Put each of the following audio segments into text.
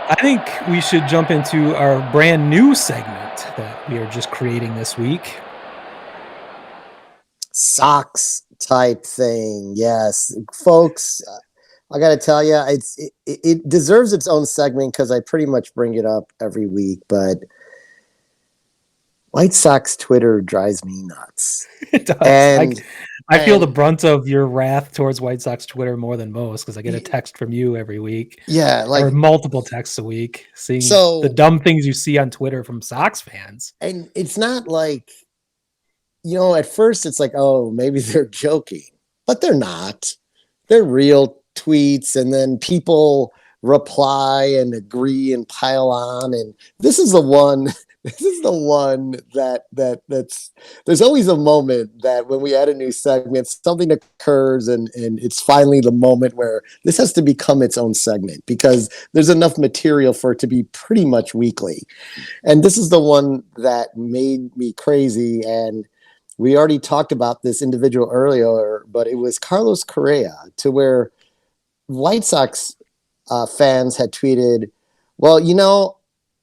I think we should jump into our brand new segment that we are just creating this week. Sox Type Thing. Yes, folks, I got to tell you, it deserves its own segment because I pretty much bring it up every week. But White Sox Twitter drives me nuts. It does. And I feel the brunt of your wrath towards White Sox Twitter more than most because I get a text from you every week. Yeah, or multiple texts a week, seeing the so, dumb things you see on Twitter from Sox fans. and it's not like, at first it's like, oh, maybe they're joking, but they're not. They're real tweets, and then people reply and agree and pile on. And this is the one. This is the one that's. There's always a moment that when we add a new segment, something occurs, and it's finally the moment where this has to become its own segment because there's enough material for it to be pretty much weekly. And this is the one that made me crazy. And we already talked about this individual earlier, but it was Carlos Correa, to where White Sox fans had tweeted, well,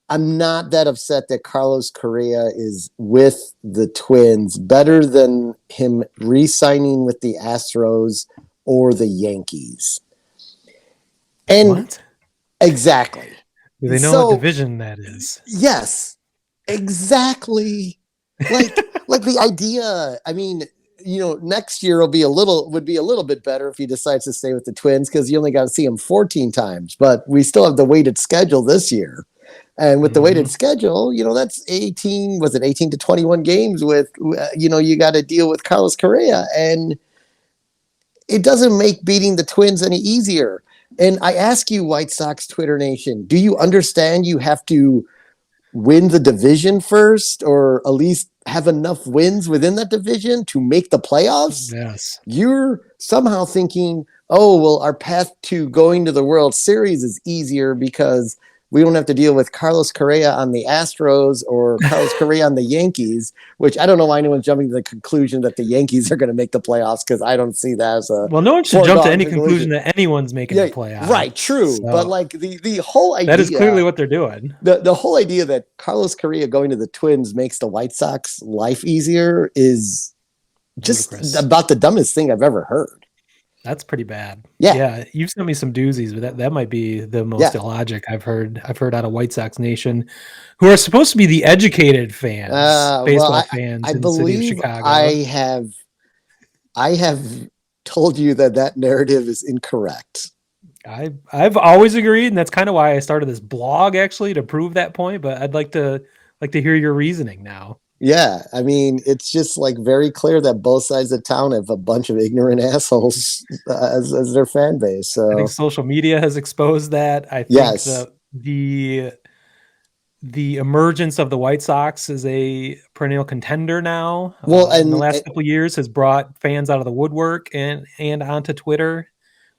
I'm not that upset that Carlos Correa is with the Twins, better than him re-signing with the Astros or the Yankees. And what? Exactly. Do they know what division that is? Yes, exactly. Like the idea, I mean, next year would be a little bit better if he decides to stay with the Twins because you only got to see him 14 times, but we still have the weighted schedule this year. And with the weighted schedule, that's 18 to 21 games with, you got to deal with Carlos Correa, and it doesn't make beating the Twins any easier. And I ask you, White Sox Twitter Nation, do you understand you have to win the division first, or at least have enough wins within that division to make the playoffs? Yes. You're somehow thinking, oh, well, our path to going to the World Series is easier because we don't have to deal with Carlos Correa on the Astros or Carlos Correa on the Yankees, which I don't know why anyone's jumping to the conclusion that the Yankees are going to make the playoffs, because I don't see that as a... Well, no one should jump to any conclusion that anyone's making the playoffs. Right, true. So, but like the whole idea... That is clearly what they're doing. The whole idea that Carlos Correa going to the Twins makes the White Sox life easier is just about the dumbest thing I've ever heard. That's pretty bad. Yeah. You've sent me some doozies, but that might be the most illogic I've heard out of White Sox Nation, who are supposed to be the educated fans, baseball fans in the city of Chicago. I have told you that narrative is incorrect. I've always agreed, and that's kind of why I started this blog, actually, to prove that point. But I'd like to hear your reasoning now. Yeah, I mean, it's just like very clear that both sides of town have a bunch of ignorant assholes as their fan base. So I think social media has exposed that. I think the emergence of the White Sox as a perennial contender now, in the last couple of years, has brought fans out of the woodwork and onto Twitter,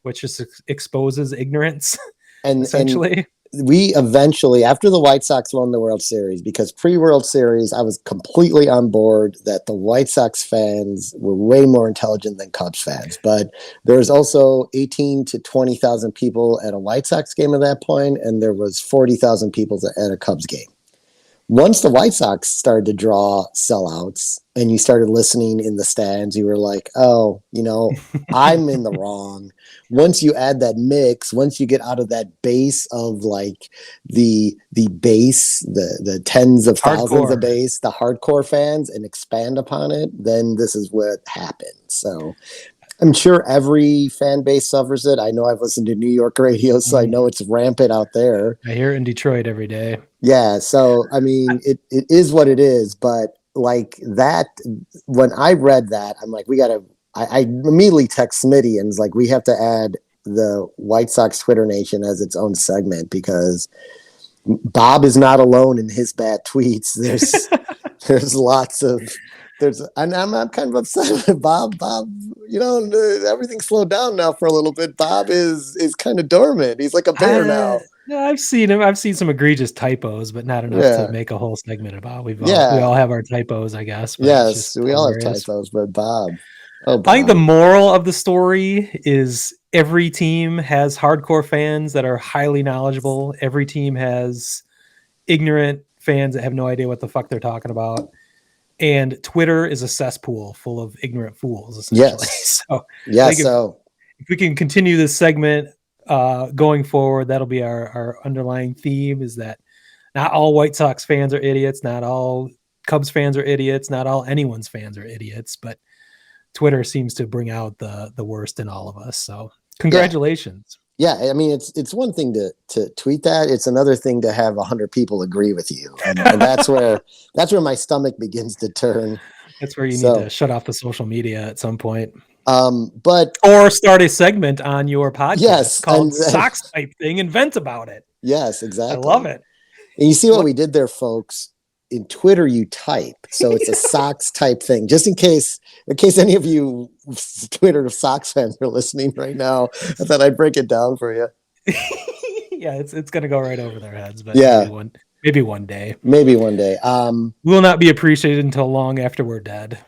which just exposes ignorance, essentially. And we eventually, after the White Sox won the World Series, because pre-World Series, I was completely on board that the White Sox fans were way more intelligent than Cubs fans. But there's also 18 to 20,000 people at a White Sox game at that point, and there was 40,000 people at a Cubs game. Once the White Sox started to draw sellouts and you started listening in the stands, you were like, oh, I'm in the wrong. Once you add that mix, once you get out of that base of like the base, the tens of thousands of base, the hardcore fans, and expand upon it, then this is what happens. So I'm sure every fan base suffers it. I know I've listened to New York radio, so I know it's rampant out there. I hear it in Detroit every day. Yeah, so I mean, it is what it is. But like that, when I read that, I'm like, I immediately text Smitty and was like, we have to add the White Sox Twitter Nation as its own segment, because Bob is not alone in his bad tweets. There's lots of... and I'm kind of upset with Bob. Bob, everything slowed down now for a little bit. Bob is kind of dormant. He's like a bear now. No, I've seen him. I've seen some egregious typos, but not enough to make a whole segment about. We all have our typos, I guess. Yes, we all have typos, but Bob. Oh, I think the boy. moral of the story is every team has hardcore fans that are highly knowledgeable. Every team has ignorant fans that have no idea what the fuck they're talking about. And Twitter is a cesspool full of ignorant fools, essentially. Yes. So I Yeah. think So, if we can continue this segment going forward, that'll be our underlying theme, is that not all White Sox fans are idiots. Not all Cubs fans are idiots. Not all anyone's fans are idiots, but Twitter seems to bring out the worst in all of us. So yeah. congratulations. Yeah. I mean, it's one thing to tweet that. It's another thing to have 100 people agree with you. And that's where my stomach begins to turn. That's where you need to So, shut off the social media at some point. but Or start a segment on your podcast yes. called Sox Type Thing and vent about it. Yes, I love exactly. it. And you see what What? we did there, folks. In Twitter, you type, so it's a Sox type thing. Just in case any of you Twitter Sox fans are listening right now, I thought I'd break it down for you. Yeah, it's gonna go right over their heads, but Yeah, maybe one day. maybe one day. We will not be appreciated until long after we're dead.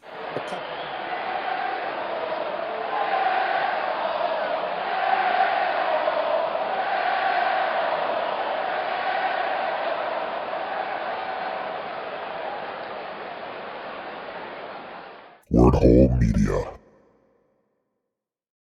Word Hole Media.